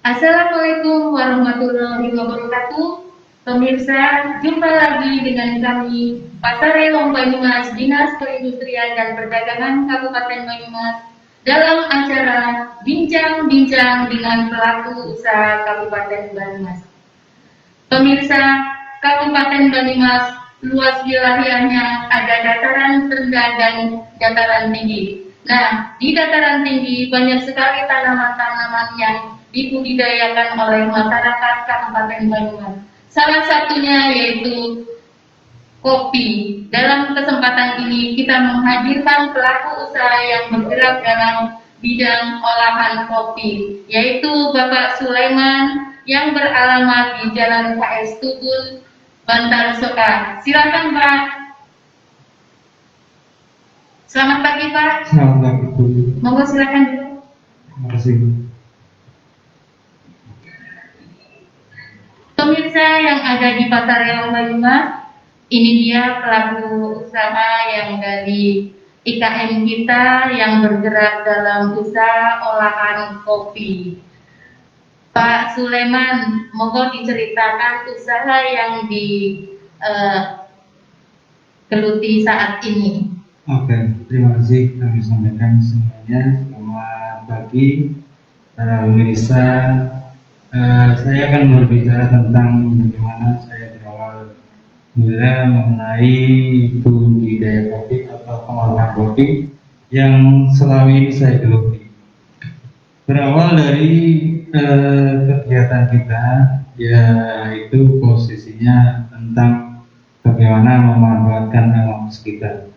Assalamualaikum warahmatullahi wabarakatuh. Pemirsa, jumpa lagi dengan kami Pasarelong Banyumas, Dinas Perindustrian dan Perdagangan Kabupaten Banyumas dalam acara Bincang-Bincang dengan Pelaku Usaha Kabupaten Banyumas. Pemirsa, Kabupaten Banyumas luas wilayahnya ada dataran rendah dan dataran tinggi. Nah, di dataran tinggi banyak sekali tanaman-tanaman yang dibudidayakan oleh masyarakat Kabupaten Banyumas. Salah satunya yaitu kopi. Dalam kesempatan ini kita menghadirkan pelaku usaha yang bergerak dalam bidang olahan kopi, yaitu Bapak Sulaiman yang beralamat di Jalan KS Tubun, Bantar Soka. Silakan Pak. Selamat pagi Pak. Selamat pagi Bu. Monggo silakan dulu. Terima kasih. Pemirsa yang ada di Pasarelong Banyumas, ini dia pelaku usaha yang dari IKM kita yang bergerak dalam usaha olahan kopi. Pak Sulaiman, monggo diceritakan usaha yang digeluti saat ini. Oke, terima kasih kami sampaikan semuanya. Selamat pagi pemirsa. Saya akan berbicara tentang bagaimana saya berawal mula mengenai budidaya kopi atau pengolahan kopi yang selama ini saya geluti. Berawal dari kegiatan kita, yaitu posisinya tentang bagaimana memanfaatkan alam sekitar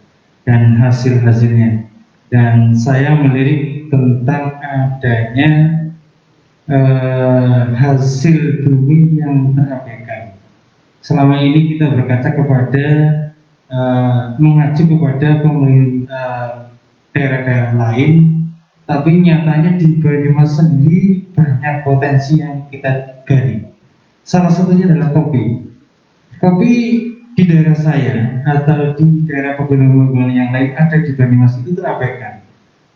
dan hasil-hasilnya. Dan saya melirik tentang adanya hasil bumi yang terabaikan. Selama ini kita berkaca kepada mengacu kepada pemerintah daerah-daerah lain, tapi nyatanya di Banyumas sendiri banyak potensi yang kita gali. Salah satunya adalah kopi. Kopi di daerah saya atau di daerah pegunungan yang lain ada di Banyumas itu terabaikan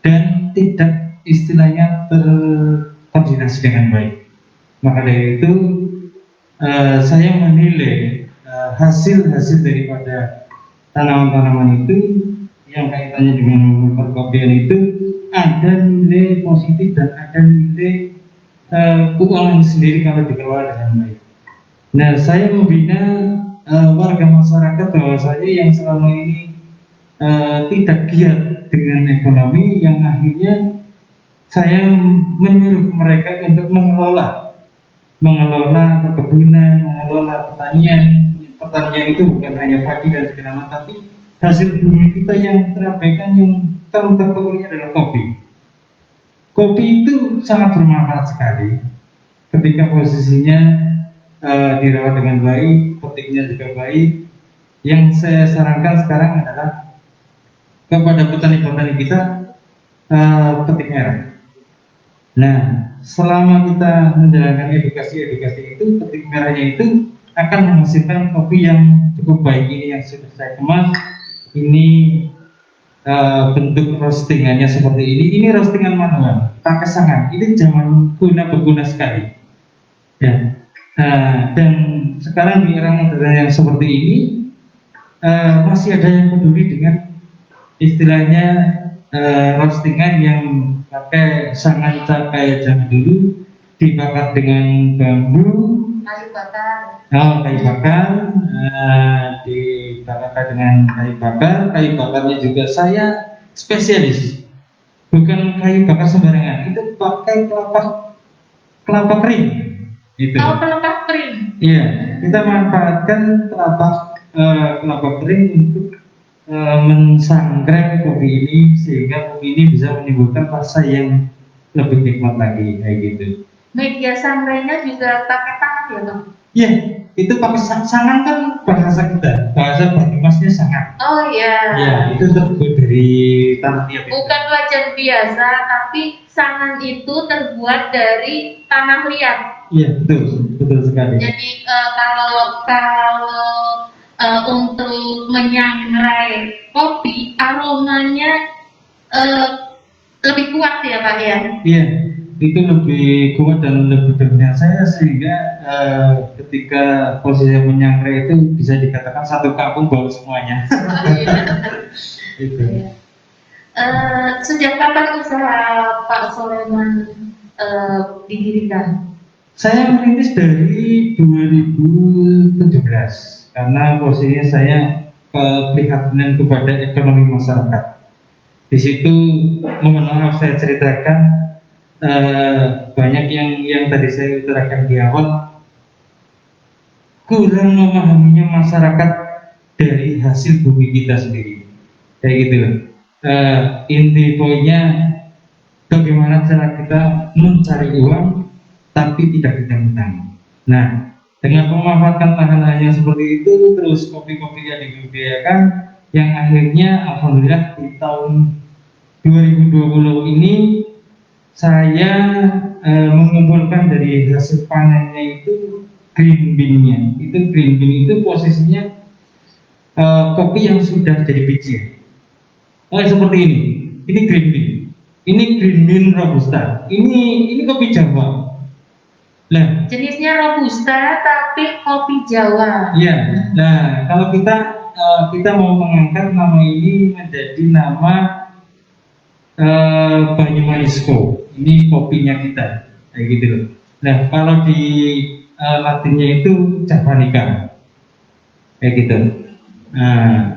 dan tidak istilahnya terkoordinasi dengan baik. Maka dari itu saya menilai hasil-hasil daripada tanaman-tanaman itu yang kaitannya dengan perkopian itu ada nilai positif dan ada nilai keuangan sendiri kalau dikelola dengan baik. Nah, saya membina warga masyarakat bahwasanya yang selama ini tidak giat dengan ekonomi, yang akhirnya saya menyuruh mereka untuk mengelola perkebunan, mengelola pertanian. Pertanian itu bukan hanya padi dan segala macam, tapi hasil bumi kita yang terabaikan yang terpokoknya adalah kopi. Kopi itu sangat bermanfaat sekali ketika posisinya dirawat dengan baik, petiknya juga baik. Yang saya sarankan sekarang adalah kepada petani-petani kita petik merah. Nah, selama kita menjalankan edukasi itu, petik merahnya itu akan menghasilkan kopi yang cukup baik. Ini yang sudah saya kemas. Ini bentuk roastingannya seperti ini. Ini roastingan manual, pakai sangan. Ini zaman berguna sekali. Ya. Dan sekarang di era modern yang seperti ini masih ada yang peduli dengan istilahnya roastingan yang pakai sangan cakai zaman dulu, dibakar dengan bambu, Kayu bakar. kayu bakar, dibakar dengan kayu bakar. Kayu bakarnya juga saya spesialis, bukan kayu bakar sembarangan. Itu pakai kelapa kering. Itu. Oh, kelapa kering. Iya, kita manfaatkan kelapa kering untuk mensangrai kopi ini sehingga kopi ini bisa menimbulkan rasa yang lebih nikmat lagi, kayak gitu. Media sangrainya juga pakai tangan ya Bang? Iya, itu pakai sangan kan bahasa kita, bahasa Banyumasnya sangan. Oh iya. Ya, itu terbuat dari tanah liat. Bukan wajan biasa, tapi sangan itu terbuat dari tanah liat. Iya, betul sekali. Jadi kalau untuk menyangrai kopi, aromanya lebih kuat ya Pak ya? Iya, itu lebih kuat dan lebih dominan saya, sehingga ketika posisi menyangrai itu bisa dikatakan satu kampung bau semuanya. Itu. Sejak kapan usaha Pak Soleman didirikan? Saya merintis dari 2017 karena posisinya saya keprihatinan kepada ekonomi masyarakat. Di situ, mohon maaf saya ceritakan, banyak yang tadi saya utarakan di awal, kurang memahaminya masyarakat dari hasil bumi kita sendiri, kayak gitu loh. Inti poinnya, bagaimana cara kita mencari uang tapi tidak hutang-hutang. Nah, dengan memanfaatkan lahan-lahan yang seperti itu, terus kopi-kopi yang dibudidayakan, yang akhirnya alhamdulillah di tahun 2020 ini saya mengumpulkan dari hasil panennya itu green bean-nya. Itu green bean itu posisinya kopi yang sudah jadi biji. Seperti ini. Ini green bean. Ini green bean robusta. Ini kopi Jawa. Nah, jenisnya robusta tapi kopi Jawa. iya. Nah, kalau kita mau mengangkat nama ini menjadi nama Banyumanisco. Ini kopinya kita, kayak gitu loh. Nah, kalau di Latinnya itu Javanica, kayak gitu. Nah,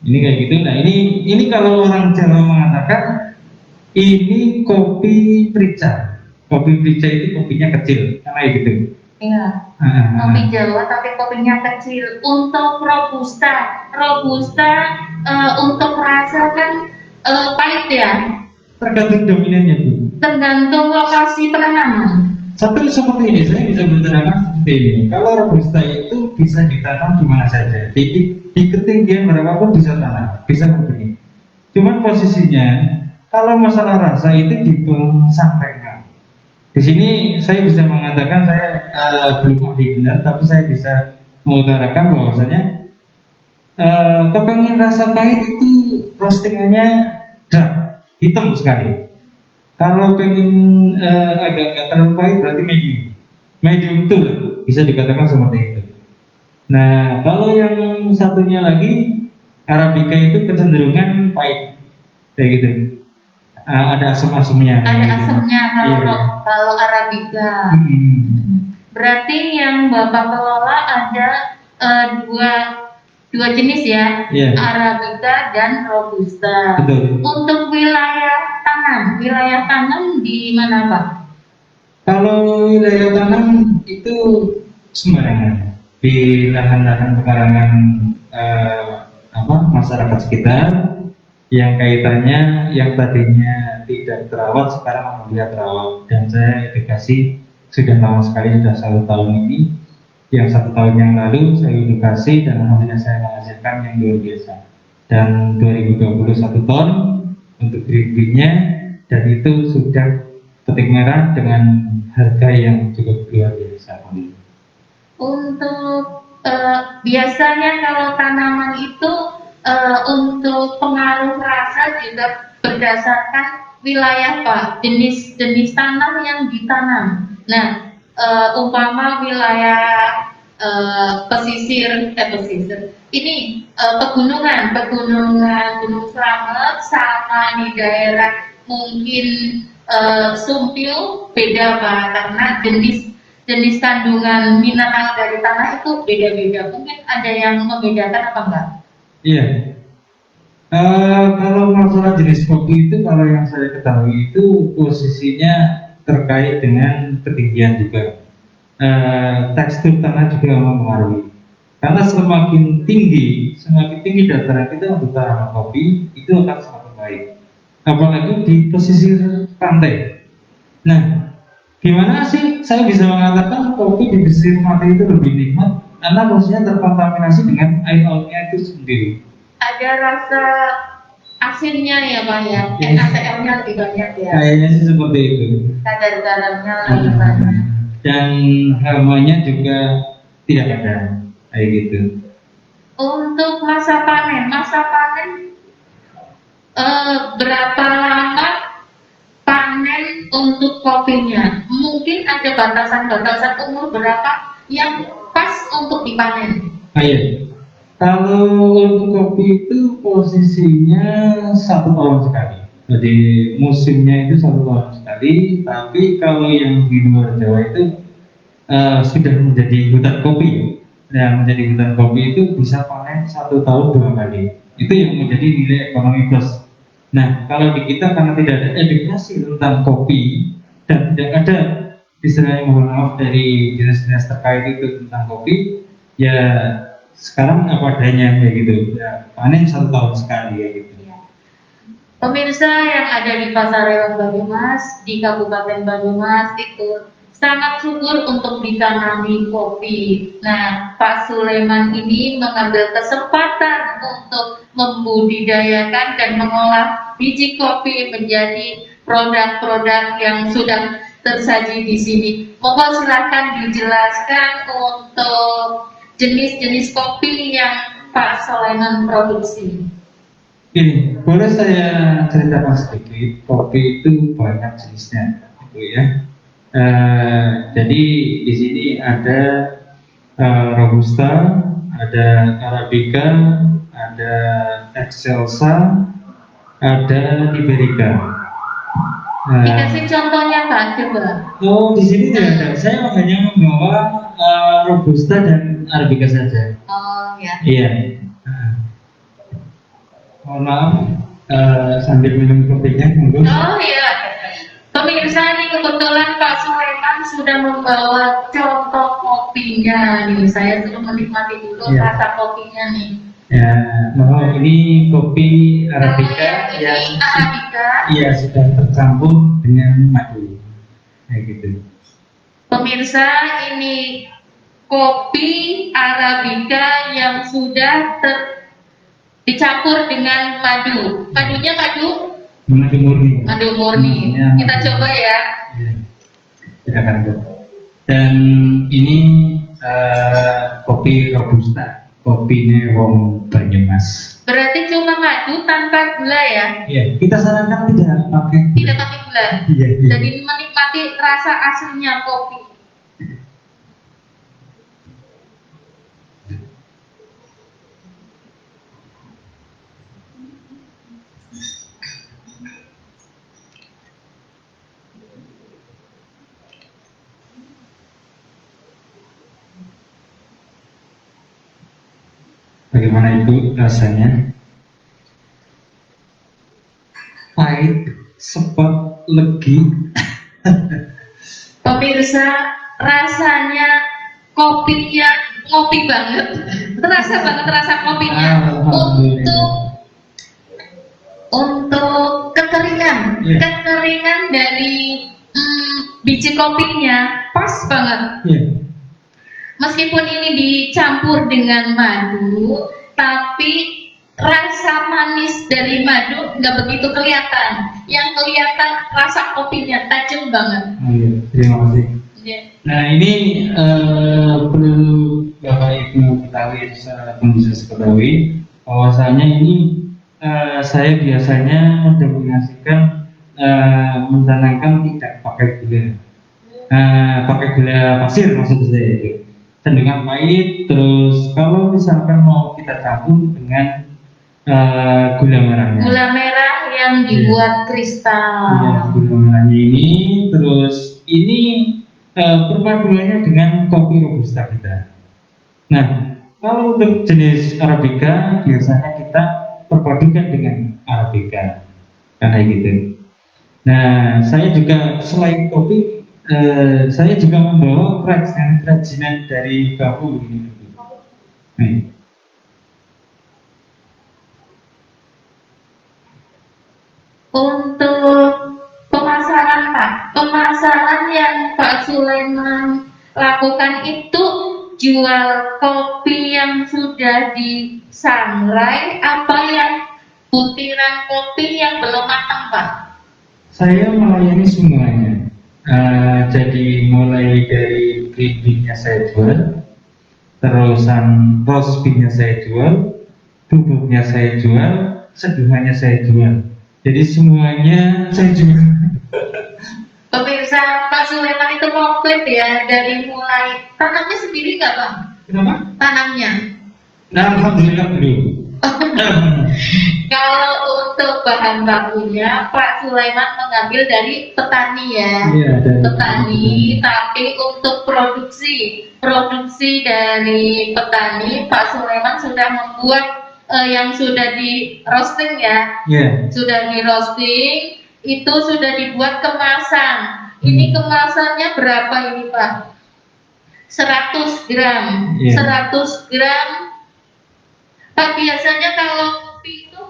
ini kayak gitu. Nah, ini kalau orang Jawa mengatakan ini kopi Prica. Kopi Prica itu kopinya kecil, kayak gitu. Iya. Kopi Jawa tapi kopinya kecil. Untuk robusta untuk rasa kan pahit ya. Tergantung dominannya, Bu. Tergantung lokasi penanaman. Satu seperti ini, saya bisa berterangkan seperti ini. Kalau robusta itu bisa ditanam di mana saja, di ketinggian berapapun bisa tanam, bisa begini. Cuman posisinya, kalau masalah rasa itu disampaikan. Di sini saya bisa mengatakan saya belum ahli benar, tapi saya bisa mengutarakan bahwasanya kepengen rasa pahit itu roastingannya dark, hitam sekali. Kalau pengen agak terlalu pahit berarti medium itu bisa dikatakan seperti itu. Nah, kalau yang satunya lagi Arabica itu kecenderungan pahit, kayak gitu. Ada asam-asamnya. Ada asamnya Iya. kalau Arabica. Berarti yang Bapak kelola ada dua jenis ya, Yeah. Arabica dan Robusta. Betul. Untuk wilayah tanam di mana Pak? Kalau wilayah tanam itu sembarangan di lahan-lahan pekarangan masyarakat sekitar yang kaitannya yang tadinya tidak terawat sekarang alhamdulillah terawat, dan saya edukasi sudah lama sekali, sudah 1 tahun ini. Yang 1 tahun yang lalu saya edukasi dan alhamdulillah saya menghasilkan yang luar biasa. Dan 2021 ton untuk green-nya, dan itu sudah petik merah dengan harga yang cukup luar biasa. Untuk biasanya kalau tanaman itu untuk pengaruh rasa juga berdasarkan wilayah Pak, jenis tanah yang ditanam. Nah, umpama wilayah pesisir ini pegunungan Gunung Slamet sama di daerah mungkin Sumpil beda Pak, karena jenis kandungan mineral dari tanah itu beda-beda. Mungkin ada yang membedakan apa enggak? Iya. Kalau masalah jenis kopi itu, kalau yang saya ketahui itu posisinya terkait dengan ketinggian juga. Tekstur tanah juga mempengaruhi. Karena semakin tinggi dataran kita untuk tanaman kopi itu akan semakin baik. Apalagi di pesisir pantai. Nah, gimana sih saya bisa mengatakan kopi di pesisir pantai itu lebih nikmat? Karena posisinya terkontaminasi dengan air lautnya itu sendiri. Ada rasa asinnya ya Pak ya, NaCl-nya lebih banyak ya. Kayaknya sih seperti itu. Kadar garamnya lebih banyak. Dan hamanya juga tidak ada, kayak gitu. Untuk masa panen berapa lama panen untuk kopinya. Mungkin ada batasan-batasan umur berapa yang pas untuk dipanen. Iya. Kalau untuk kopi itu posisinya 1 tahun sekali. Jadi musimnya itu 1 tahun sekali. Tapi kalau yang di luar Jawa itu sudah menjadi hutan kopi. Yang menjadi hutan kopi itu bisa panen 1 tahun 2 kali. Itu yang menjadi nilai ekonomi plus. Nah, kalau di kita karena tidak ada edukasi tentang kopi dan tidak ada istilahnya, mohon maaf, dari dinas-dinas terkait itu tentang kopi, ya sekarang apa adanya kayak gitu. Ya, panen 1 tahun sekali ya gitu. Pemirsa yang ada di Pasarewang Banyumas, di Kabupaten Banyumas itu sangat subur untuk ditanami kopi. Nah, Pak Sulaiman ini mengambil kesempatan untuk membudidayakan dan mengolah biji kopi menjadi produk-produk yang sudah tersaji di sini. Mohon silakan dijelaskan untuk jenis-jenis kopi yang Pak Sulaiman produksi. Ini boleh saya ceritakan sedikit. Kopi itu banyak jenisnya, gitu ya. Jadi di sini ada Robusta, ada Arabica, ada Excelsa, ada Liberica. Dikasih contohnya Pak, coba. Oh, di sini tidak ada. Saya hanya membawa Robusta dan Arabica saja. Oh ya. Iya. Mohon maaf, sambil minum kopinya, monggo. Oh iya. Pemirsa, ini kebetulan Pak Sulaiman sudah membawa contoh kopinya nih. Saya sudah menikmati dulu rasa kopinya nih. Ya, mohon, ini kopi Arabica yang Arabica. Iya, sudah tercampur dengan madu. Kayak gitu. Pemirsa, ini kopi Arabica yang sudah dicampur dengan madu. Madunya madu murni. Madu murni. Ya, kita coba ya. Silakan, Bu. Dan ini kopi Robusta, kopinya wong Banyumas. Berarti cuma madu tanpa gula ya? Iya, kita sarankan tidak pakai gula. Iya. Jadi menikmati rasa aslinya kopi. Bagaimana itu rasanya? Pahit, sepet, legi. Pemirsa, rasanya kopinya ngopi banget. Terasa banget rasa kopinya. Untuk kekeringan, kekeringan dari biji kopinya pas banget. Meskipun ini dicampur dengan madu, tapi rasa manis dari madu nggak begitu kelihatan. Yang kelihatan rasa kopinya tajam banget. Terima kasih. Nah, ini perlu Bapak Ibu ketahui, bisa ketahui bahwasanya ini saya biasanya mendominasikan mencanangkan tidak pakai gula, pakai gula pasir maksud saya itu. Cenderung pahit. Terus kalau misalkan mau kita campur dengan gula merahnya. Gula merah yang dibuat kristal. Iya, gula merahnya ini. Terus ini perpaduannya dengan kopi Robusta kita. Nah, kalau untuk jenis Arabica biasanya kita perpadukan dengan Arabica, karena gitu. Nah, saya juga selain kopi, saya juga membawa kerajinan dari bambu ini. Untuk pemasaran Pak, pemasaran yang Pak Sulaiman lakukan itu jual kopi yang sudah disangrai apa yang butiran kopi yang belum matang Pak? Saya melayani semuanya. Jadi mulai dari green bean-nya saya jual, terusan roast bean-nya saya jual, bubuknya saya jual, seduhannya saya jual. Jadi semuanya saya jual. Pemirsa, Pak Sulaiman itu komplit ya, dari mulai tanamnya sendiri nggak Pak? Kenapa? Tanamnya. Nah, alhamdulillah belum. Kalau untuk bahan bakunya, Pak Sulaiman mengambil dari petani ya. Iya, dari Petani, tapi untuk produksi dari petani, Pak Sulaiman sudah membuat yang sudah di roasting ya. Iya. Sudah di roasting, itu sudah dibuat kemasan. Ini kemasannya berapa ini Pak? 100 gram. Iya. 100 gram. Pak, biasanya kalau kopi itu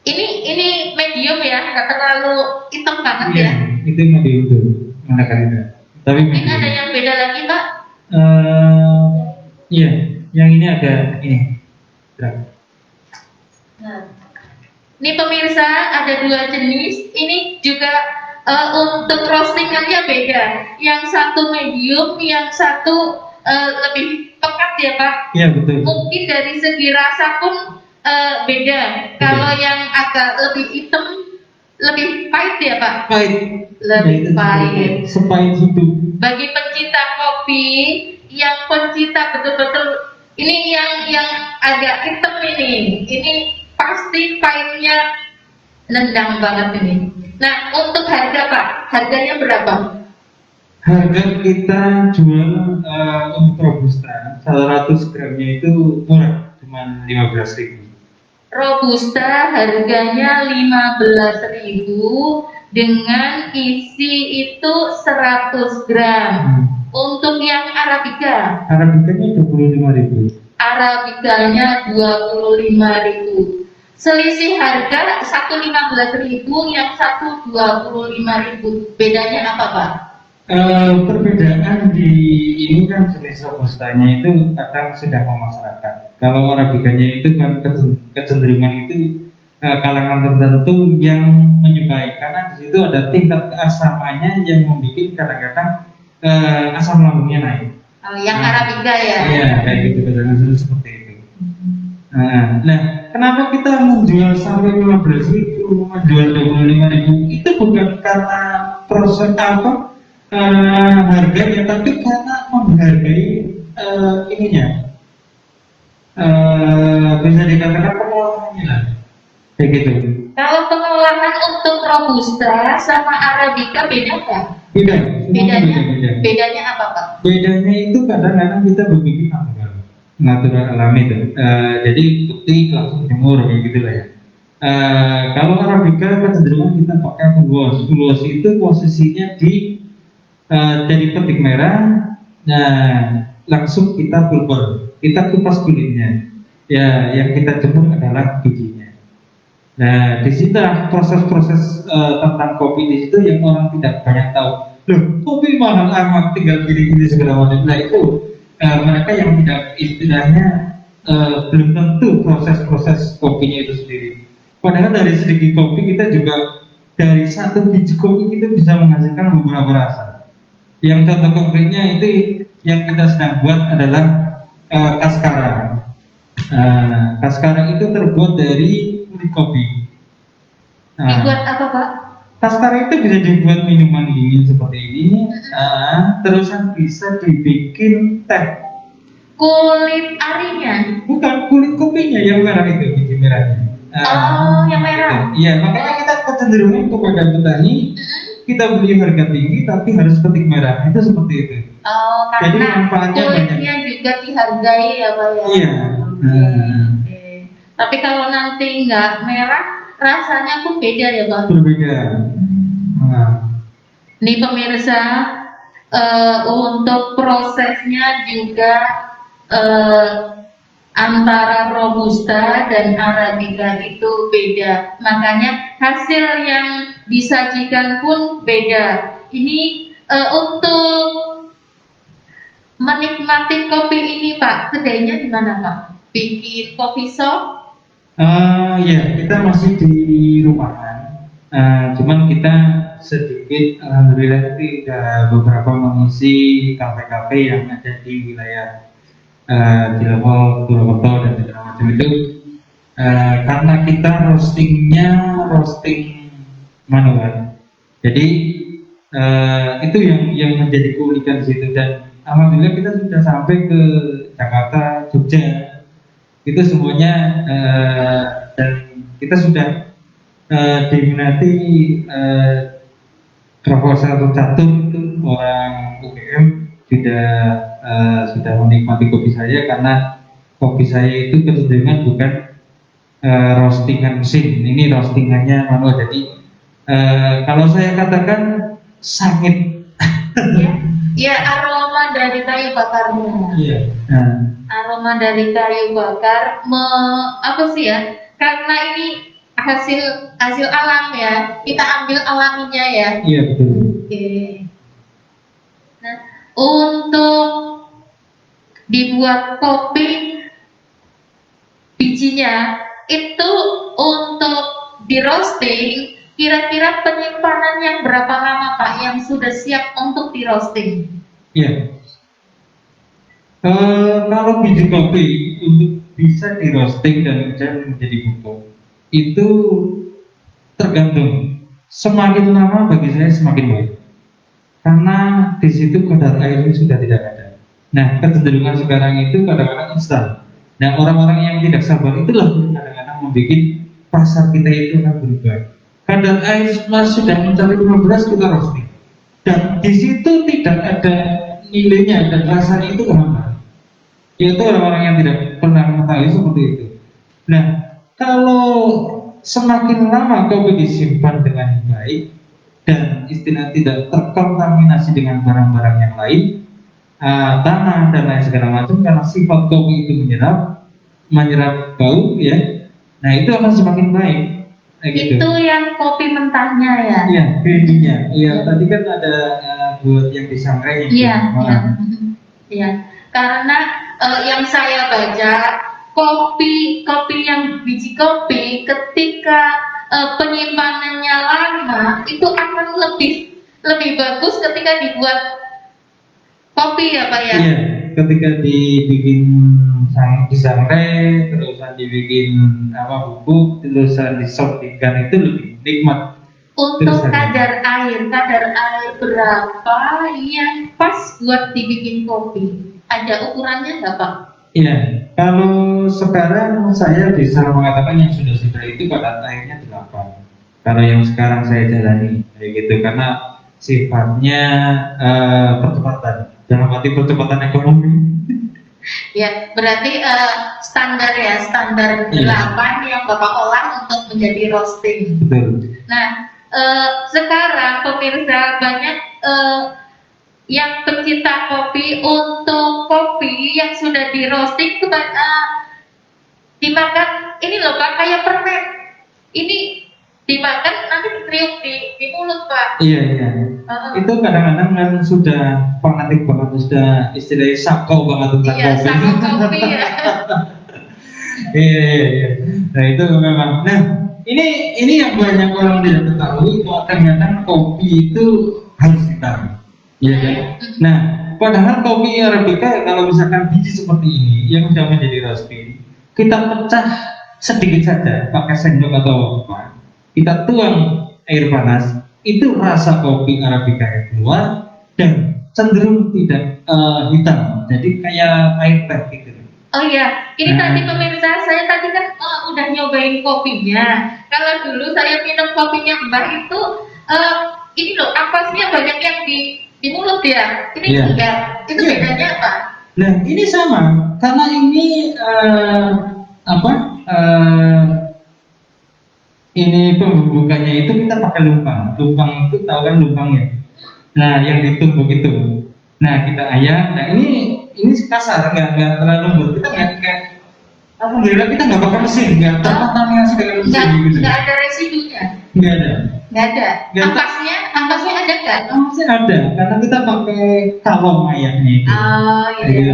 ini medium ya, nggak terlalu hitam banget Iya, ya. itu medium tuh, mana kali itu. Tapi Ini medium. ada yang beda lagi Pak? Iya, yang ini ada ini. Berapa? Nah, ini pemirsa ada 2 jenis. Ini juga untuk roastingannya beda. Yang satu medium, yang satu lebih pekat ya Pak. Iya betul. Mungkin dari segi rasa pun beda. Kalau yang agak lebih hitam, lebih pahit ya Pak. Pahit. Lebih pahit. Sepahit itu. Bagi pencinta kopi, yang pencinta betul-betul ini yang agak hitam ini pasti pahitnya nendang banget ini. Nah, untuk harga Pak, harganya berapa? Harga kita jual untuk robusta 100 gramnya itu murah, cuma 15.000. Robusta harganya 15.000 dengan isi itu 100 gram. Untuk yang Arabica, Arabicanya 25.000. Arabicanya 25.000. Selisih harga satu 15.000, yang satu 25.000. Bedanya apa Pak? Perbedaan di ini kan jenis robustanya itu kadang sudah memasyarakat. Kalau arabikanya itu kan kecenderungan itu kalangan tertentu yang menyukai, karena di situ ada tingkat keasamannya yang membuat kadang-kadang asam lambungnya naik. Yang Arabica ya? Iya, kayak gitu kadang-kadang seperti itu. Nah, kenapa kita menjual sampai 15.000, menjual 25.000? Itu bukan karena proses harganya, tapi karena menghargai ininya, bisa dikatakan pengolahannya lah, kayak gitu. Kalau pengolahan untuk robusta sama arabica beda nggak? Beda. Bedanya apa Pak? Bedanya itu kadang-kadang kita berpikir natural alami itu. Jadi putih langsung jemur kayak gitulah ya. Kalau arabica kecenderungan kita pakai full wash itu posisinya di dari petik merah, nah langsung kita pulper, kita kupas kulitnya. Ya, yang kita jemur adalah bijinya. Nah, di situ proses-proses tentang kopi di situ yang orang tidak banyak tahu. Loh, kopi mahal amat, tinggal gini-gini segala macam. Nah itu mereka yang tidak istilahnya belum tentu proses-proses kopinya itu sendiri. Padahal dari sedikit kopi kita juga dari satu biji kopi kita bisa menghasilkan beberapa rasa. Yang contoh konkretnya itu yang kita sedang buat adalah kaskara. Kaskara itu terbuat dari kulit kopi. Dibuat apa Pak? Kaskara itu bisa dibuat minuman dingin seperti ini, terusan bisa dibikin teh. Kulit arinya? Bukan, kulit kopinya yang merah itu, biji merahnya. Yang merah. Iya, makanya kita kecenderungan kepada petani. Kita beli harga tinggi tapi harus petik merah, itu seperti itu. Jadi manfaatnya kulitnya banyak. Juga dihargai ya Pak ya. Iya. Okay. Tapi kalau nanti nggak merah, rasanya pun beda ya Pak. Berbeda. Nih pemirsa, untuk prosesnya juga antara robusta dan arabica itu beda, makanya hasil yang disajikan pun beda. Ini untuk menikmati kopi ini Pak, kedainya di mana Pak? Bikin kopi shop? Ya, kita masih di rumahan. Cuman kita sedikit, alhamdulillah itu beberapa mengisi kafe-kafe yang ada di wilayah di level Purwokerto dan segala macam itu, karena kita roasting manual, jadi Itu yang menjadi keunikan di situ. Dan alhamdulillah kita sudah sampai ke Jakarta, Jogja, itu semuanya, dan kita sudah diminati Profesor Catur itu orang UGM sudah menikmati kopi saya, karena kopi saya itu kecenderungan bukan roastingan mesin, ini roastingannya manual. Jadi kalau saya katakan sangit. Ya, ya, aroma dari kayu bakarnya. Iya. Nah, Aroma dari kayu bakar, apa sih ya? Karena ini hasil hasil alam ya, kita ambil alaminya ya. iya betul. Oke. Nah, untuk dibuat kopi, bijinya itu untuk di roasting, kira-kira penyimpanan yang berapa lama Pak yang sudah siap untuk di roasting? Iya. Kalau biji kopi untuk bisa di roasting dan menjadi bubuk itu tergantung. Semakin lama bagi saya semakin baik, karena di situ kadar airnya sudah tidak ada. Nah, kecenderungan sekarang itu kadang-kadang instan. Nah, orang-orang yang tidak sabar itulah yang kadang-kadang membuat pasar kita itu akan berubah. Kadar air sudah mencapai 15, kita roasting, dan di situ tidak ada nilainya dan rasanya itu hambar. Yaitu orang-orang yang tidak pernah mengetahui seperti itu. Nah, kalau semakin lama kopi disimpan dengan baik dan istilah tidak terkontaminasi dengan barang-barang yang lain, tanah dan lain segala macam, karena sifat kopi itu menyerap bau ya. Nah, itu akan semakin baik. Gitu. Itu yang kopi mentahnya ya? Iya, bedinya. Iya, tadi kan ada buat yang disangrai. Iya, iya. Iya. Karena yang saya baca, kopi yang biji kopi ketika penyimpanannya lama itu akan lebih bagus ketika dibuat kopi ya Pak ya? Iya, ketika dibikin disangrai, terusan dibikin bubuk, terusan disortikan, itu lebih nikmat. Untuk kadar air berapa yang pas buat dibikin kopi? Ada ukurannya nggak Pak? Iya, kalau sekarang saya bisa mengatakan yang sudah itu kadar airnya 8. Kalau yang sekarang saya jalani kayak gitu, karena sifatnya percepatan, dalam arti percepatan ekonomi. Ya, berarti standar 8 yang Bapak olah untuk menjadi roasting. Betul. Nah, sekarang pemirsa banyak yang pencinta kopi, untuk kopi yang sudah di roasting itu dimakan ini loh Pak, kayak permen. Ini dimakan nanti dikriuk di mulut Pak. Iya. Itu kadang-kadang kan sudah fanatik banget, sudah istilahnya sako banget tentang kopi. Iya, sako kopi ya. Iya. Nah, itu memang. Nah, ini yang banyak orang tidak ketahui, bahwa ternyata kopi itu harus hitam. Iya kan? Nah, padahal kopi Arabica kalau misalkan biji seperti ini yang sudah menjadi roasting, kita pecah sedikit saja pakai sendok atau apa, kita tuang air panas, itu rasa kopi Arabica yang keluar dan cenderung tidak hitam, jadi kayak air teh gitu. Oh iya, ini tadi pemirsa, saya tadi kan udah nyobain kopinya. Kalau dulu saya minum kopinya Mbak itu, ini loh, ampasnya banyak yang di mulut ya. Ini enggak, itu bedanya apa? Nah, ini sama, karena ini ini pembubukannya itu kita pakai lumpang. Lumpang itu tahu kan lumpangnya. Nah, yang ditumbuk itu. Nah, kita ayak. Nah, ini kasar, nggak terlalu lembut. Kita nggak, alhamdulillah kita nggak pakai mesin, nggak terkontaminasi dengan mesin gitu. Nggak ada residunya. Nggak ada. Ampasnya ada nggak? Ampasnya ada, karena kita pakai kalong ayaknya itu. Oh iya. Gitu.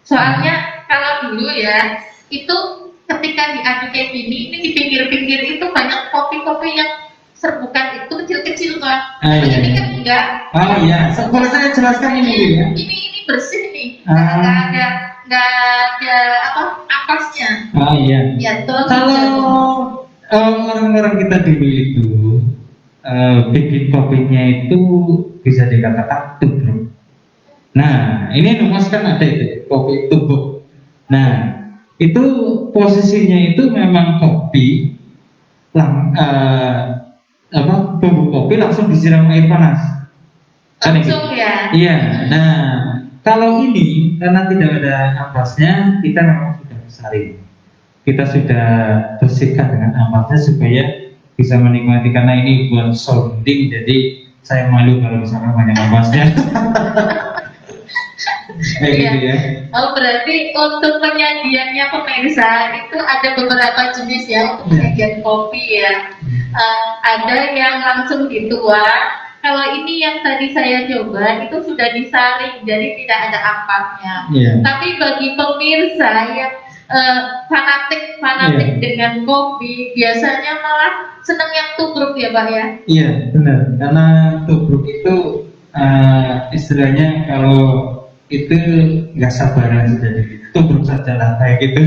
Soalnya kalau dulu ya, itu ketika diaduk kayak gini, ini di pinggir-pinggir itu banyak kopi-kopi yang serbukan itu kecil-kecil Pak. Ini kan enggak. Oh iya, boleh saya jelaskan ini ya. Ini bersih nih, nggak ada ampasnya. Oh iya. Ya, kalau orang-orang kita dulu itu bikin kopinya itu bisa dikatakan tubruk. Nah, ini Numas kan ada itu kopi tubruk. Nah, itu posisinya itu memang kopi bumbu kopi langsung disiram air panas. Kan itu? Langsung ya. Iya. Nah, kalau ini karena tidak ada ampasnya, kita memang sudah saring. Kita sudah bersihkan dengan ampasnya supaya bisa menikmati, karena ini buat sounding, jadi saya malu kalau misalnya banyak ampasnya. Kayak gitu ya. Oh, berarti untuk penyajiannya pemirsa itu ada beberapa jenis ya untuk penyajian kopi ya. Ada yang langsung dituang. Kalau ini yang tadi saya coba itu sudah disaring, jadi tidak ada ampasnya. Yeah. Tapi bagi pemirsa yang fanatik dengan kopi, biasanya malah senang yang tubruk ya Pak ya? Iya benar, karena tubruk itu istilahnya kalau itu nggak sabaran sudah tubruk saja lah kayak gitu.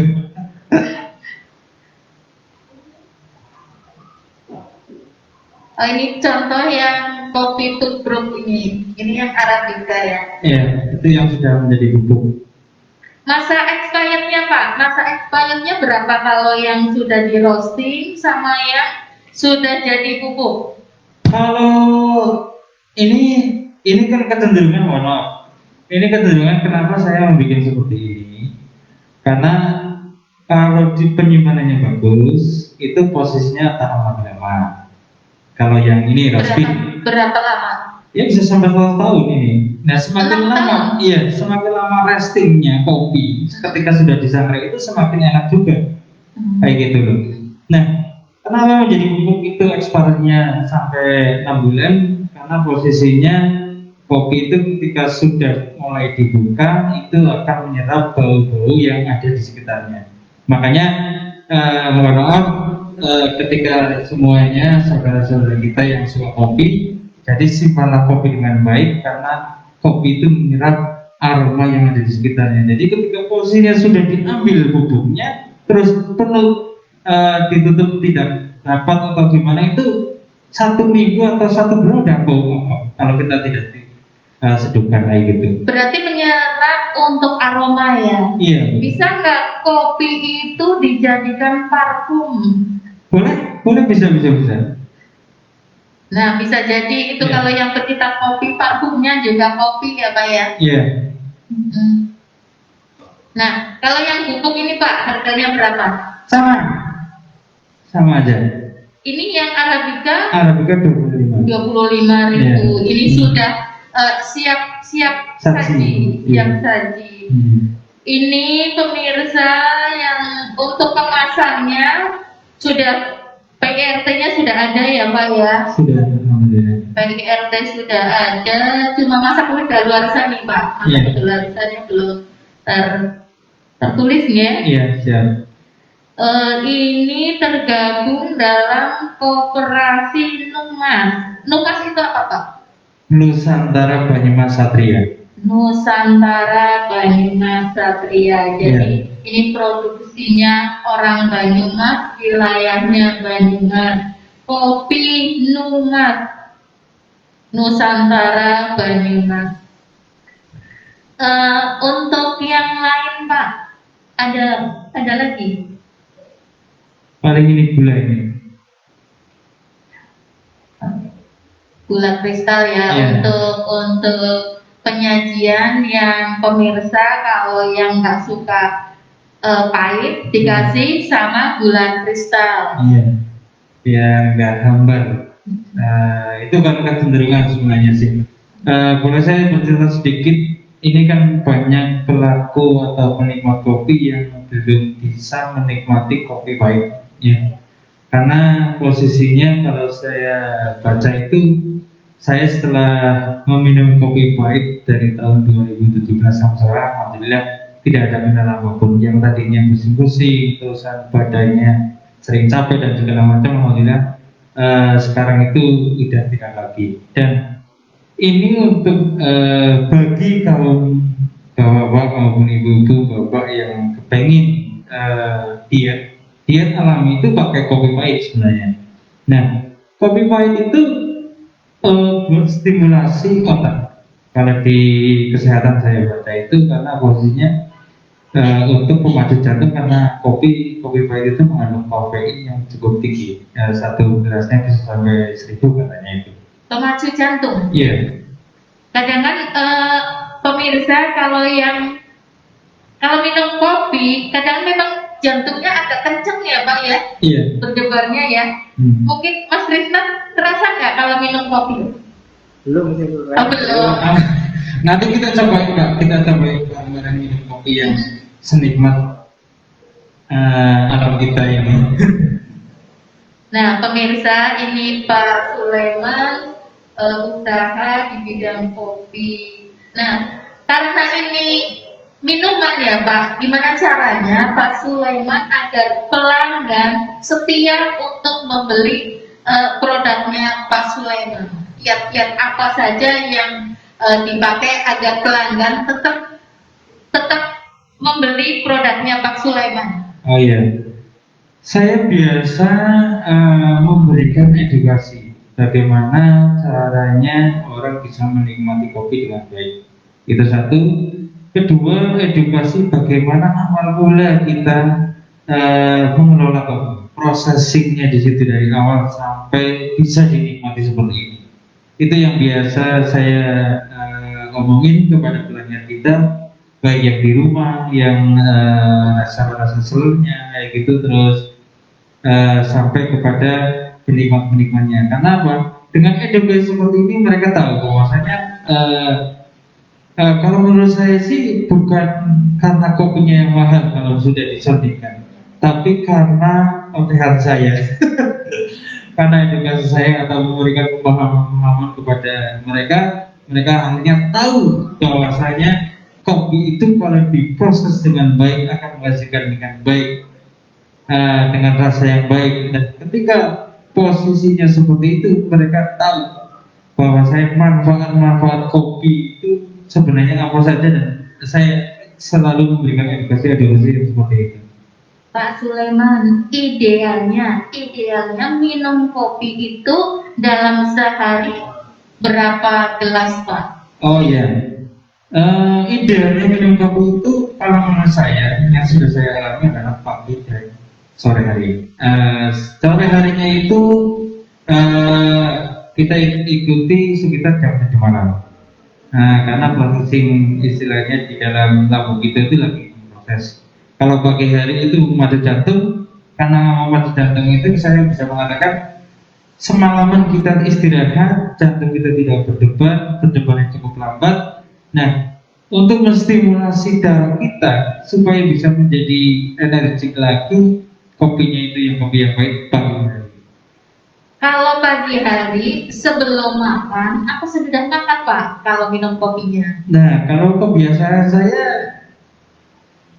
Oh, ini contoh yang kopi tubruk ini yang Arabica ya? Iya, itu yang sudah menjadi bubuk. Masa expirednya Pak, masa expirednya berapa kalau yang sudah di roasting sama yang sudah jadi bubuk? Kalau ini kan kecenderungan, mohon maaf. Ini kecenderungan kenapa saya membuat seperti ini? Karena kalau di penyimpanannya bagus, itu posisinya tahan lebih lama. Kalau yang ini roasting, berapa lama? Ya bisa sampai 4 tahun ini. Nah semakin lama, iya semakin lama restingnya kopi ketika sudah disangrai itu semakin enak juga, kayak gitu loh. Nah kenapa menjadi bubuk itu expirednya sampai 6 bulan? Karena posisinya kopi itu ketika sudah mulai dibuka itu akan menyerap bau-bau yang ada di sekitarnya. Makanya mohon maaf ketika semuanya saudara-saudara kita yang suka kopi, jadi simpanlah kopi dengan baik karena kopi itu menyerap aroma yang ada di sekitarnya. Jadi ketika posisinya sudah diambil bubuknya, terus penuh ditutup tidak rapat atau gimana, itu 1 minggu atau 1 bulan udah bau kalau kita tidak sedupkan kayak gitu. Berarti menyerap untuk aroma ya? Iya. Bisa nggak kopi itu dijadikan parfum? Boleh bisa. Nah, bisa jadi itu kalau yang pecinta kopi, parfumnya juga kopi ya Pak ya? Iya. Nah, kalau yang bubuk ini Pak, harganya berapa? Sama aja. Ini yang Arabica 25.000. Ini sudah siap saji. Ini pemirsa yang untuk kemasannya sudah PRT-nya sudah ada ya Pak ya? Sudah, PRT sudah ada, cuma masa kedaluarsa nih Pak, masa kedaluarsanya belum tertulisnya. Iya, siap. Ini tergabung dalam koperasi Numas. Numas itu apa Pak? Nusantara Banyumas Satria. Nusantara Banyumas Satria. Jadi ini produksinya orang Banyumas, wilayahnya Banyumas. Kopi Numas, Nusantara Banyumas. Untuk yang lain Pak, ada lagi? Paling ini gula ini. Gula kristal ya, untuk penyajian yang pemirsa kalau yang nggak suka pahit dikasih sama gula kristal. Iya, biar nggak hambar. Itu kan kecenderungan sebenarnya sih. Boleh saya bercerita sedikit? Ini kan banyak pelaku atau penikmat kopi yang belum bisa menikmati kopi pahit, ya. Karena posisinya kalau saya baca itu, saya setelah meminum kopi pahit dari tahun 2017 sampai sekarang, alhamdulillah tidak ada kendala apapun. Yang tadinya pusing-pusing, terusan badannya sering capek dan segala macam, alhamdulillah sekarang itu tidak lagi. Dan ini untuk bagi kaum bapak maupun ibu-ibu bapak yang kepengen diet alami itu pakai kopi pahit sebenarnya. Nah, kopi pahit itu buat stimulasi otak. Kalau di kesehatan saya baca itu karena posisinya untuk pemacu jantung karena kopi pahit itu mengandung kafein yang cukup tinggi. Satu gelasnya bisa sampai 1.000 katanya itu. Pemacu jantung. Iya. Yeah. Kadang kan pemirsa kalau minum kopi, kadang memang jantungnya agak kenceng ya Pak ya, berdebarnya ya. Mungkin Mas Krisna terasa nggak kalau minum kopi? Belum sih. Belum. Nanti kita coba bareng minum kopi yang senikmat alam kita ini. Nah pemirsa, ini Pak Sulaiman usaha di bidang kopi. Nah karena ini minuman ya Pak, gimana caranya Pak Sulaiman agar pelanggan setia untuk membeli produknya Pak Sulaiman? Kiat-kiat apa saja yang dipakai agar pelanggan tetap membeli produknya Pak Sulaiman? Oh iya, saya biasa memberikan edukasi bagaimana caranya orang bisa menikmati kopi dengan baik. Itu satu. Kedua, edukasi bagaimana awal mula kita mengelola kopi, processingnya di situ dari awal sampai bisa dinikmati seperti ini. Itu yang biasa saya ngomongin kepada pelanggan kita, baik yang di rumah, yang rasa seluruhnya kayak gitu, terus sampai kepada penikmat-penikmatnya. Karena apa? Dengan edukasi seperti ini mereka tahu bahwasanya kalau menurut saya sih bukan karena kopinya yang mahal kalau sudah disuntikan, tapi karena otehan saya. Karena edukasi saya atau memberikan pemahaman kepada mereka akhirnya tahu bahwasanya kopi itu kalau diproses dengan baik akan menghasilkan dengan baik, dengan rasa yang baik. Dan ketika posisinya seperti itu, mereka tahu bahwasanya manfaat kopi itu sebenarnya apa saja, dan saya selalu memberikan edukasi yang seperti itu. Pak Sulaiman, idealnya minum kopi itu dalam sehari berapa gelas Pak? Oh iya, idealnya minum kopi itu kalau menurut saya yang sudah saya alami adalah pagi dan sore hari. Sore harinya itu kita ikuti sekitar jam 7 malam. Karena processing istilahnya di dalam lambung kita itu lagi proses. Kalau pagi hari itu memacu jantung, karena memacu jantung itu saya bisa mengatakan semalaman kita istirahat, jantung kita tidak berdebarnya cukup lambat. Nah, untuk menstimulasi darah kita supaya bisa menjadi energik lagi, kopinya itu yang kopi yang baik pagi hari. Kalau pagi hari sebelum makan, apa sudah makan Pak? Kalau minum kopinya? Nah, kalau kebiasaan saya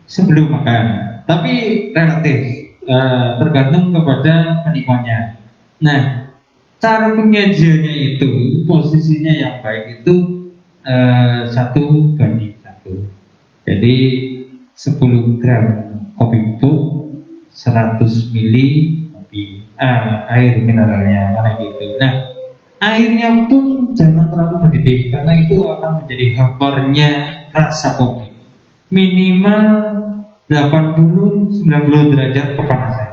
sebelum makan, tapi relatif tergantung kepada penikmatnya. Nah, cara penyajiannya itu posisinya yang baik itu 1:1. Jadi 10 gram kopi bubuk, 100 ml kopi, air mineralnya mana gitu. Nah, airnya pun jangan terlalu mendidih karena itu akan menjadi hamparnya rasa kopi. Minimal 80-90 derajat kepanasan.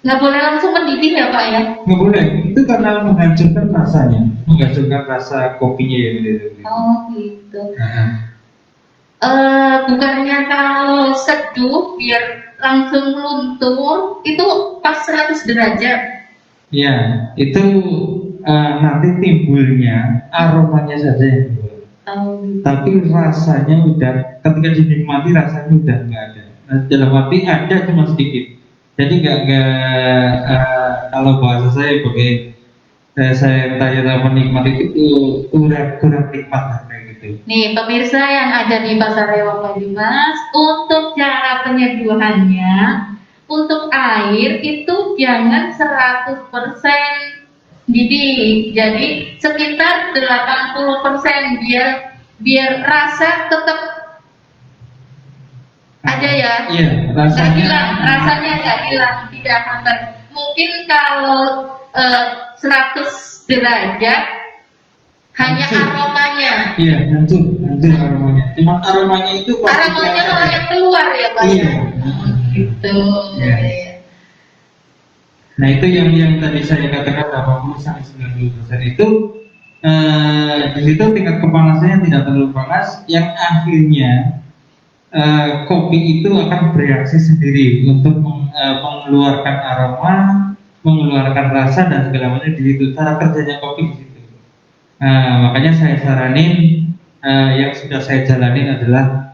Nggak boleh langsung mendidih ya Pak ya? Nggak boleh, itu karena menghancurkan rasanya, menghancurkan rasa kopinya ya gitu. Oh gitu. Bukannya kalau seduh biar langsung luntur itu pas 100 derajat? Ya, itu nanti timbulnya aromanya saja yang timbul. Tapi rasanya udah, ketika dinikmati rasanya udah nggak ada. Dalam arti ada cuma sedikit. Jadi nggak kalau bahasa saya sebagai saya tanya penikmat itu kurang nikmat kayak gitu. Nih pemirsa yang ada di Pasar Rewang Banyumas, untuk cara penyeduhannya, untuk air itu jangan 100% didih, jadi sekitar 80% biar rasa tetap ada ya. Iya, rasanya nggak hilang, tidak hambar. Mungkin kalau 100 derajat Hanya Hancur. aromanya. Iya, hancur aromanya. Cuma aromanya itu pasti Aromanya terasa. malah yang keluar ya Pak Iya. ya. Gitu. Iya. Nah itu yang tadi saya katakan 80-90% itu di situ tingkat kepanasannya tidak terlalu panas, yang akhirnya kopi itu akan bereaksi sendiri untuk mengeluarkan aroma, mengeluarkan rasa dan segala macam di situ. Cara kerjanya kopi di situ. Makanya saya saranin yang sudah saya jalanin adalah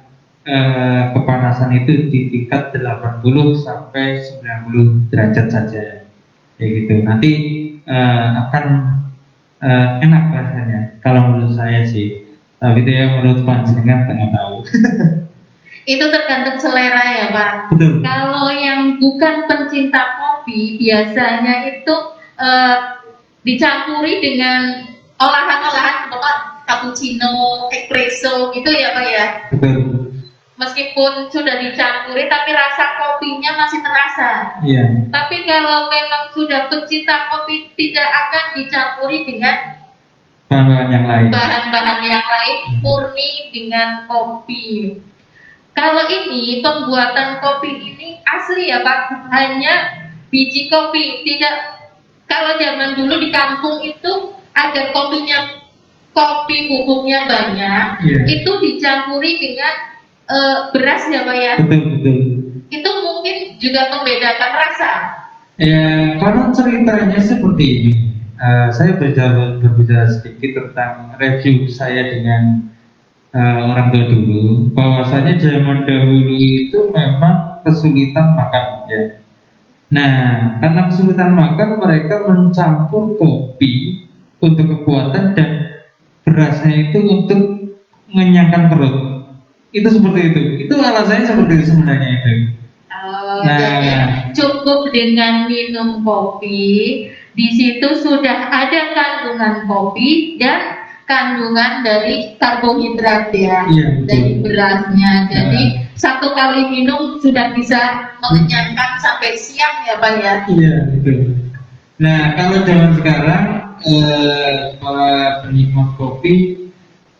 kepanasan itu di tingkat 80 sampai 90 derajat saja. Kayak gitu. Nanti akan enak rasanya. Kalau menurut saya sih. Tapi itu yang menurut panjenengan nggak tahu. Itu tergantung selera ya Pak. Betul. Kalau yang bukan pencinta kopi biasanya itu dicampuri dengan olahan-olahan seperti cappuccino, espresso gitu ya Pak ya. Betul. Meskipun sudah dicampuri tapi rasa kopinya masih terasa. Iya. Tapi kalau memang sudah pecinta kopi tidak akan dicampuri dengan Bahan-bahan yang lain. bahan-bahan yang lain, murni dengan kopi. Kalau ini pembuatan kopi ini asli ya Pak, hanya biji kopi. Tidak, kalau zaman dulu di kampung itu ada kopi bubuknya banyak, Iya. itu dicampuri dengan beras ya Pak ya. Betul. Itu mungkin juga membedakan rasa. Ya, karena ceritanya seperti ini. Saya berbicara sedikit tentang review saya dengan orang tua dulu. Bahwasanya zaman dahulu itu memang kesulitan makan ya. Nah, karena kesulitan makan, mereka mencampur kopi untuk kekuatan dan berasnya itu untuk mengenyangkan perut. Itu seperti itu. Itu alasannya seperti itu sebenarnya itu. Jadi cukup dengan minum kopi, di situ sudah ada kandungan kopi dan kandungan dari karbohidrat ya, Iya, dari berasnya. Jadi satu kali minum sudah bisa mengenyangkan sampai siang ya Pak ya. Iya, betul. Nah, kalau zaman sekarang para penikmat kopi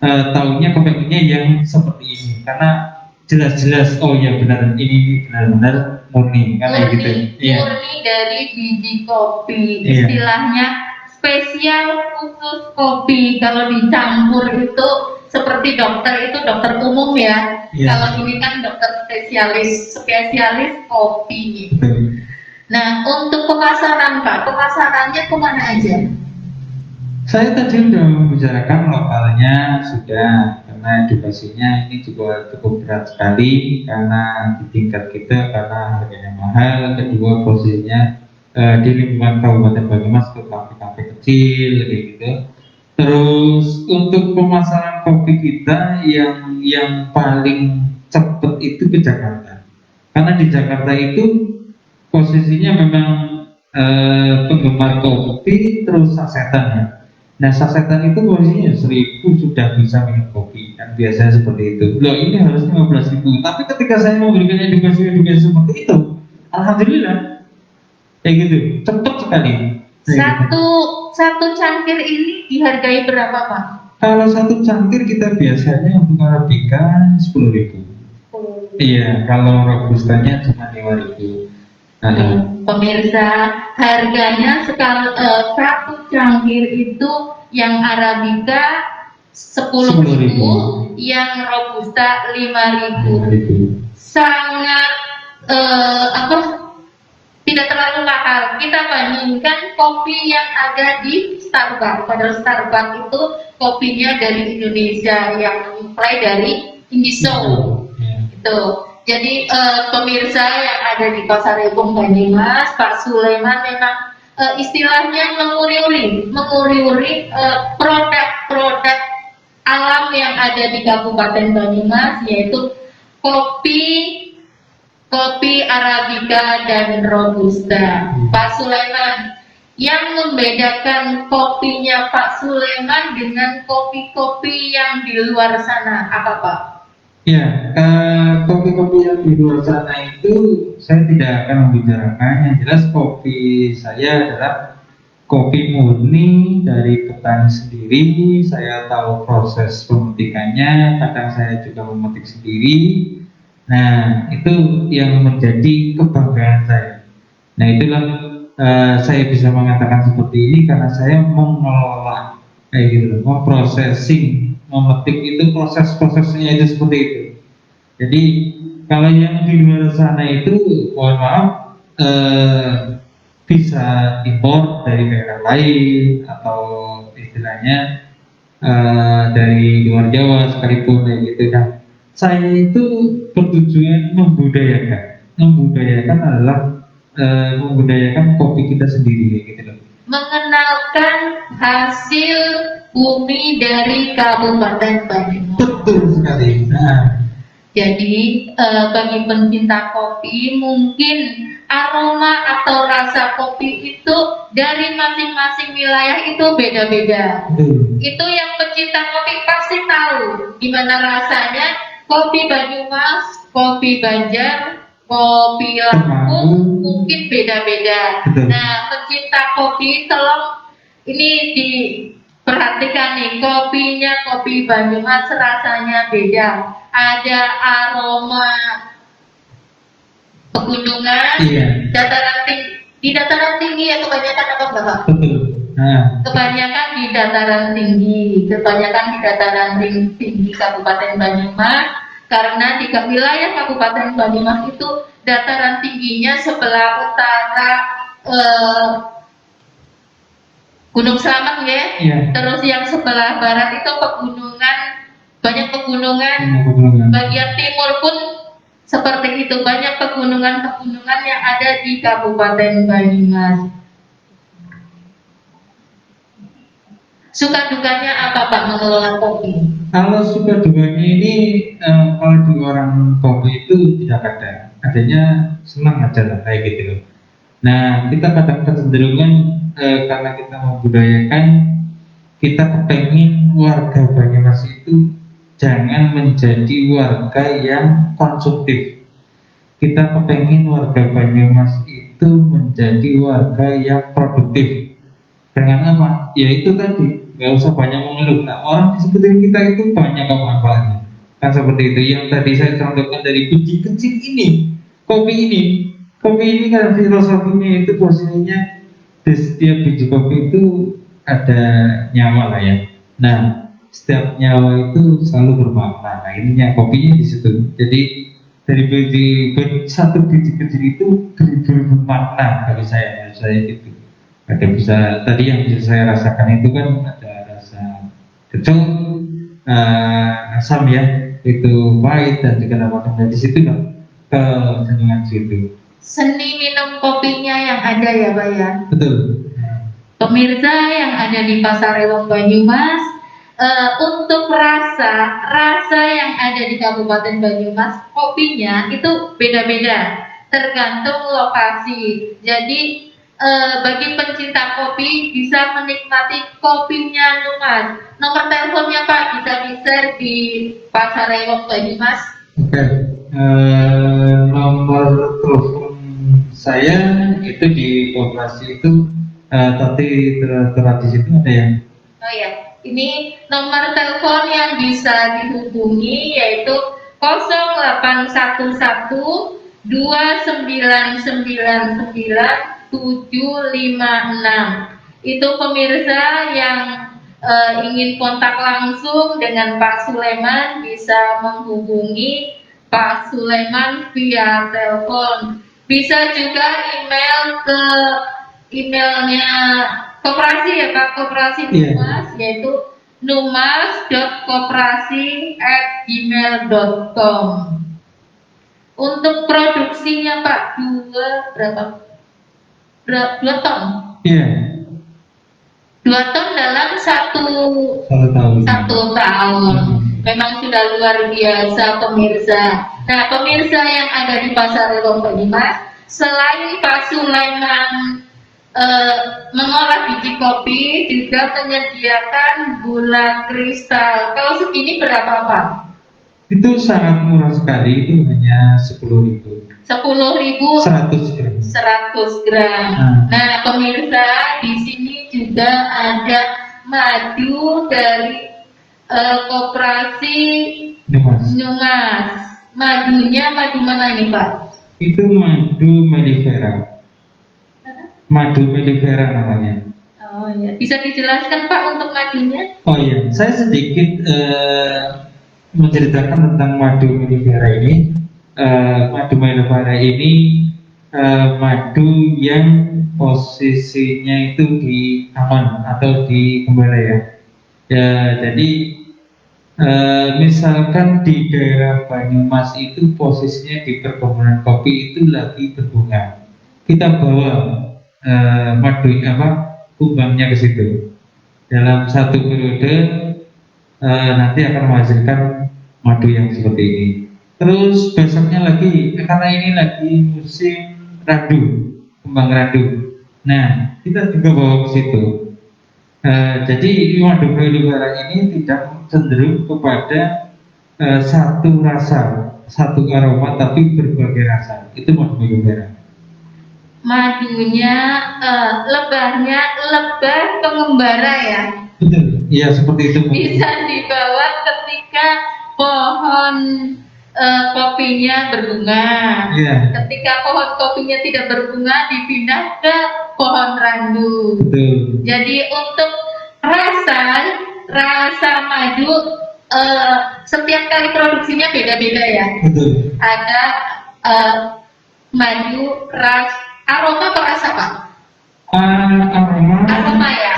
tahunya kopinya yang seperti ini, karena jelas-jelas oh ya benar ini benar-benar murni karena gitu. Iya. Murni dari biji kopi. Iya. Istilahnya spesial khusus kopi. Kalau dicampur itu seperti dokter itu dokter umum ya. Iya. Kalau ini kan dokter spesialis kopi. Betul. Nah, untuk pemasaran Pak, pemasarannya kemana aja? Saya tadi sudah membicarakan lokalnya sudah, karena edukasinya ini juga cukup berat sekali karena di tingkat kita karena harganya mahal, kedua posisinya di lingkungan Kabupaten Banyumas ke kafe-kafe kecil gitu. Terus untuk pemasaran kopi kita yang paling cepat itu ke Jakarta, karena di Jakarta itu posisinya memang penggemar kopi terus sasetan ya. Nah sasetan itu posisinya 1.000 sudah bisa minum kopi, kan biasanya seperti itu. Loh ini harus 15.000. Tapi ketika saya memberikan edukasi seperti itu, alhamdulillah kayak gitu, cepat sekali. Satu cangkir ini dihargai berapa Pak? Kalau satu cangkir kita biasanya untuk Arabica 10.000. Iya, kalau robustanya cuma 5.000. Pemirsa, harganya satu cangkir itu yang Arabica 10.000, yang Robusta 5.000. Sangat tidak terlalu mahal. Kita bandingkan kopi yang ada di Starbucks. Padahal Starbucks itu kopinya dari Indonesia yang mulai dari Indiso. Itu. Jadi pemirsa yang ada di Pasar Rebung Banyumas, Pak Sulaiman memang istilahnya menguri-uri produk-produk alam yang ada di Kabupaten Banyumas, yaitu kopi Arabica dan Robusta. Pak Sulaiman, yang membedakan kopinya Pak Sulaiman dengan kopi-kopi yang di luar sana apa Pak? Ya, kopi-kopi yang di luar sana itu saya tidak akan membicarakan. Yang jelas kopi saya adalah kopi murni dari petani sendiri. Saya tahu proses pemetikannya, kadang saya juga memetik sendiri. Nah, itu yang menjadi kebanggaan saya. Nah, itulah saya bisa mengatakan seperti ini karena saya mengelola kayak gitu, memprosesing, memetik itu proses-prosesnya itu seperti itu. Jadi kalau yang di luar sana itu, mohon maaf, bisa impor dari daerah lain atau istilahnya dari luar Jawa sekalipun kayak gitu. Nah, saya itu bertujuan membudayakan adalah membudayakan kopi kita sendiri kayak gitu loh. Mengenalkan hasil bumi dari Kabupaten Banyumas. Betul sekali. Nah, Jadi bagi pencinta kopi mungkin aroma atau rasa kopi itu dari masing-masing wilayah itu beda-beda. Itu yang pecinta kopi pasti tahu gimana rasanya kopi Banyumas, kopi Banjar, kopi Lampung mungkin beda-beda. Nah, pecinta kopi tolong ini diperhatikan nih, kopinya kopi Banyumas rasanya beda. Ada aroma pegunungan, dataran tinggi. Di dataran tinggi ya kebanyakan apa Bapak? Kebanyakan di dataran tinggi, Kabupaten Banyumas, karena di wilayah Kabupaten Banyumas itu dataran tingginya sebelah utara Gunung Slamet ya. Terus yang sebelah barat itu pegunungan, banyak pegunungan. Bagian timur pun seperti itu, banyak pegunungan-pegunungan yang ada di Kabupaten Banyumas. Suka dukanya apa Pak mengelola kopi? Kalau suka dukanya ini, kalau di orang kopi itu tidak ada, adanya senang aja lah kayak gitu loh. Nah, kita kadang kecenderungan karena kita membudayakan, kita kepengen warga Banyumas itu jangan menjadi warga yang konsumtif. Kita kepengen warga Banyumas itu menjadi warga yang produktif. Dengan apa? Ya itu tadi, nggak usah banyak mengeluh. Nah, orang di sekitar kita itu banyak manfaatnya. Kan seperti itu. Yang tadi saya contohkan dari biji kecil ini, kopi ini. Kopi ini kan filosofinya itu posisinya di setiap biji kopi itu ada nyawa lah ya. Nah, setiap nyawa itu selalu bermakna. Nah, ininya kopinya di situ. Jadi dari satu biji kecil itu beribu-ribu makna bagi saya itu. Ada bisa tadi yang bisa saya rasakan itu kan ada rasa kecut, asam ya, itu pahit dan segala macam. Dari situ kan kecenderungan situ. Seni minum kopinya yang ada ya Pak ya. Betul. Pemirsa yang ada di Pasar Rewang Banyumas, untuk rasa yang ada di Kabupaten Banyumas, kopinya itu beda-beda, tergantung lokasi. Jadi bagi pencinta kopi bisa menikmati kopinya Numas. Nomor teleponnya Pak bisa di-share di Pasar Rewang Banyumas. Oke. Nomor telepon saya itu di koperasi itu tapi tradisi itu ada ya. Oh ya, ini nomor telepon yang bisa dihubungi yaitu 0811 2999 756. Itu pemirsa yang ingin kontak langsung dengan Pak Sulaiman bisa menghubungi Pak Sulaiman via telepon. Bisa juga email ke emailnya koperasi ya Pak, koperasi Numas, yaitu numas.koperasi@gmail.com. Untuk produksinya Pak, 2 ton? Iya. 2 ton dalam satu tahun. Memang sudah luar biasa pemirsa. Nah, pemirsa yang ada di Pasar Rewang Banyumas, selain Pak Sulaiman mengolah biji kopi, juga menyediakan gula kristal. Kalau segini berapa Pak? Itu sangat murah sekali, itu hanya 10.000. 10.000 100 gram. 100 gram. Nah, pemirsa, di sini juga ada madu dari koperasi Nyungas. Madunya madu mana ini, Pak? Itu madu melifera. Madu melifera namanya. Oh ya, bisa dijelaskan Pak untuk madunya? Oh iya, saya sedikit menceritakan tentang madu melifera ini. Madu melifera ini madu yang posisinya itu di aman atau di gembala ya. Jadi misalkan di daerah Banyumas itu posisinya di perkebunan kopi itu lagi berbunga, kita bawa madu kumbangnya ke situ. Dalam satu periode nanti akan menghasilkan madu yang seperti ini. Terus besoknya lagi, karena ini lagi musim radu, kembang radu. Nah, kita juga bawa ke situ. Jadi madu melifera ini tidak cenderung kepada satu rasa, satu aroma, tapi berbagai rasa. Itu madu melifera. Madunya lebahnya lebah pengembara ya. Betul, ya seperti itu. Bisa dibawa ketika pohon kopinya berbunga. Ya. Ketika pohon kopinya tidak berbunga, dipindah ke pohon randu. Betul. Jadi untuk rasa madu setiap kali produksinya beda-beda ya. Betul. Ada madu aroma atau rasa Pak? Aroma ya.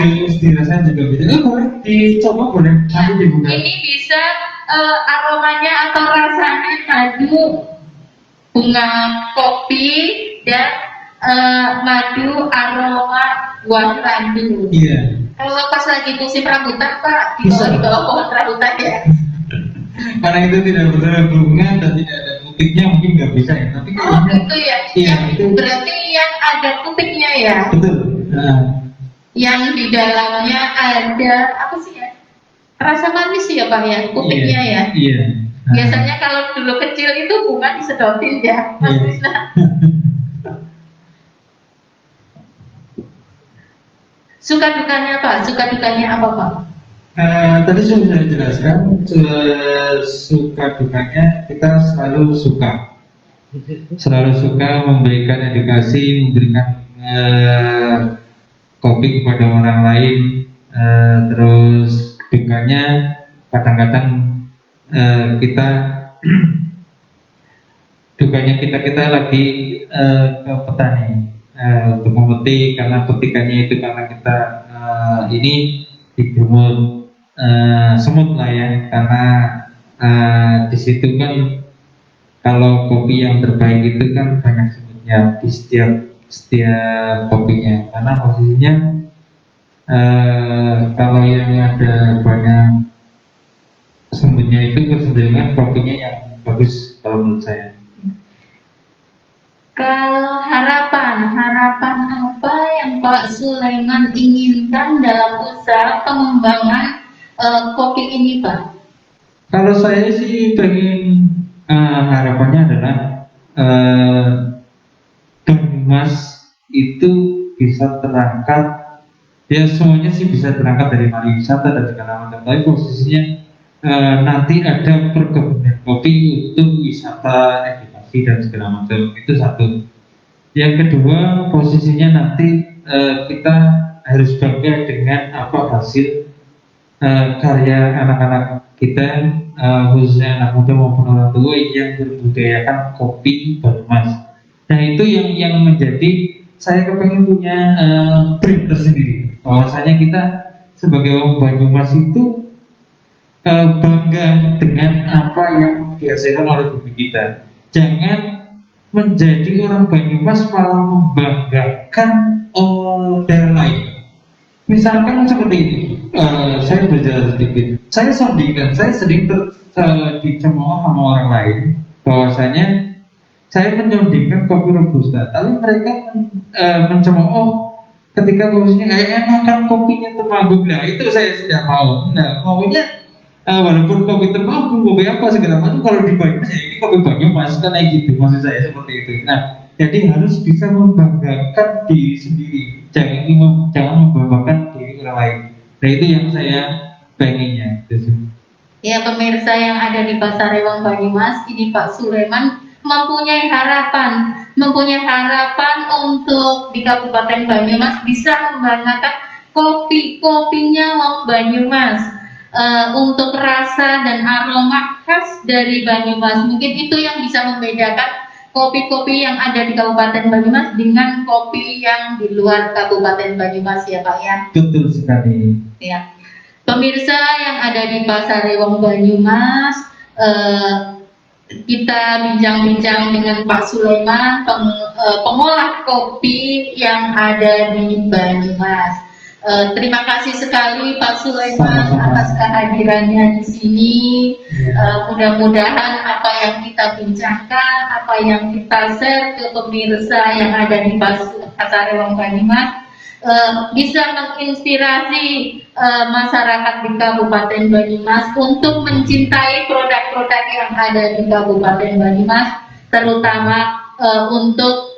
Dirasa juga beda. Boleh dicoba, boleh. Nanti dibuka. Ini bisa aromanya atau rasanya madu bunga kopi dan madu aroma buah randu. Iya. Kalau pas lagi musim rambutan Pak, di bawah pohon rambutan ya. Karena itu tidak berbunga dan tidak ada putiknya, mungkin nggak bisa ya. Tapi itu ya. Iya, itu berarti yang ada putiknya ya. Betul. Yang di dalamnya ada apa sih ya? Rasa manis ya Pak ya, putiknya ya. Iya. Biasanya kalau dulu kecil itu bunga disedotin ya, Mas Krisna. Suka dukanya Pak? Suka dukanya apa Pak? Tadi sudah saya jelaskan, suka dukanya kita selalu suka memberikan edukasi, memberikan kopi kepada orang lain. Terus dukanya kadang-kadang kita lagi ke petani untuk memetik, karena petikannya itu karena kita ini digerumut semut lah ya, karena di situ kan kalau kopi yang terbaik itu kan banyak semutnya di setiap kopinya, karena posisinya kalau yang ada banyak semutnya itu kecenderungan kopinya yang bagus kalau menurut saya. Kalau harapan apa yang Pak Sulaiman inginkan dalam usaha pengembangan kopi ini Pak? Kalau saya sih pengen harapannya adalah Banyumas itu bisa terangkat, ya semuanya sih bisa terangkat dari pariwisata dan segala macam. Tapi posisinya nanti ada perkebunan kopi untuk wisata, edukasi dan segala macam. Itu satu. Yang kedua, posisinya nanti kita harus bangga dengan apa hasil karya anak-anak kita, khususnya anak muda maupun orang tua yang berbudayakan kopi Banyumas. Nah itu yang menjadi saya kepengen punya brand tersendiri. Bahwasanya kita sebagai orang Banyumas itu bangga dengan apa yang dihasilkan oleh bumi kita. Jangan menjadi orang Banyumas malah membanggakan daerah lain. Misalkan seperti ini, saya berjalan sedikit. Saya sering dicemooh sama orang lain bahwasanya saya menyondingkan kopi robusta, tapi mereka mencemooh ketika posisinya kayak enakan kopinya Temanggung. Nah itu saya tidak mau. Nah maunya walaupun kopi terpapung, kopi apa segala macam, kalau di Banyumas ya ini kopi Banyumas kan kayak gitu, maksud saya seperti itu. Nah, jadi harus bisa membanggakan diri sendiri, jangan membanggakan diri orang lain. Nah itu yang saya pengennya. Ya, pemirsa yang ada di Pasar Rewang Banyumas, ini Pak Sulaiman mempunyai harapan untuk di Kabupaten Banyumas bisa membanggakan kopinya Wong Banyumas. Untuk rasa dan aroma khas dari Banyumas, mungkin itu yang bisa membedakan kopi-kopi yang ada di Kabupaten Banyumas dengan kopi yang di luar Kabupaten Banyumas, ya Pak ya. Betul sekali. Ya. Pemirsa yang ada di Pasar Rewang Banyumas, kita bincang-bincang dengan Pak Sulaiman, pengolah kopi yang ada di Banyumas. Terima kasih sekali Pak Sulaiman atas kehadirannya di sini. Mudah-mudahan apa yang kita bincangkan, apa yang kita share ke pemirsa yang ada di Pasar Rewang Banyumas bisa menginspirasi masyarakat di Kabupaten Banyumas untuk mencintai produk-produk yang ada di Kabupaten Banyumas, terutama untuk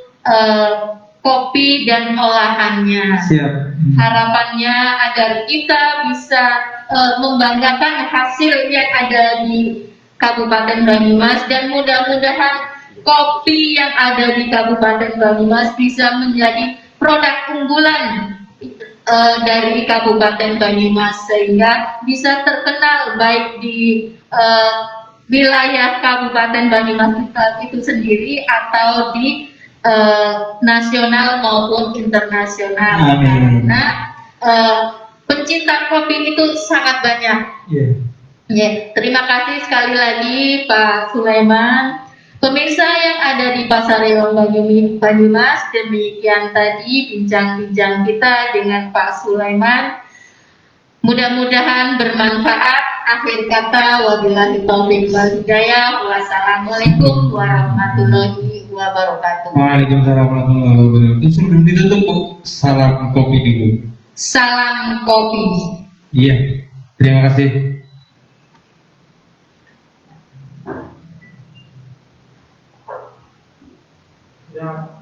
kopi dan olahannya. Siap. Harapannya agar kita bisa membanggakan hasil yang ada di Kabupaten Banyumas, dan mudah-mudahan kopi yang ada di Kabupaten Banyumas bisa menjadi produk unggulan dari Kabupaten Banyumas, sehingga bisa terkenal baik di wilayah Kabupaten Banyumas itu sendiri atau di nasional maupun internasional. Karena pencinta kopi itu sangat banyak. Terima kasih sekali lagi Pak Sulaiman. Pemirsa yang ada di Pasar Rewang Banyumas, demikian tadi bincang-bincang kita dengan Pak Sulaiman. Mudah-mudahan bermanfaat. Akhir kata, wabillahi taufiq wal hidayah. Wassalamualaikum warahmatullahi wabarakatuh. Waalaikumsalam warahmatullahi wabarakatuh. Sebelum ditutup, salam kopi dulu. Salam kopi. Iya, terima kasih. Ya.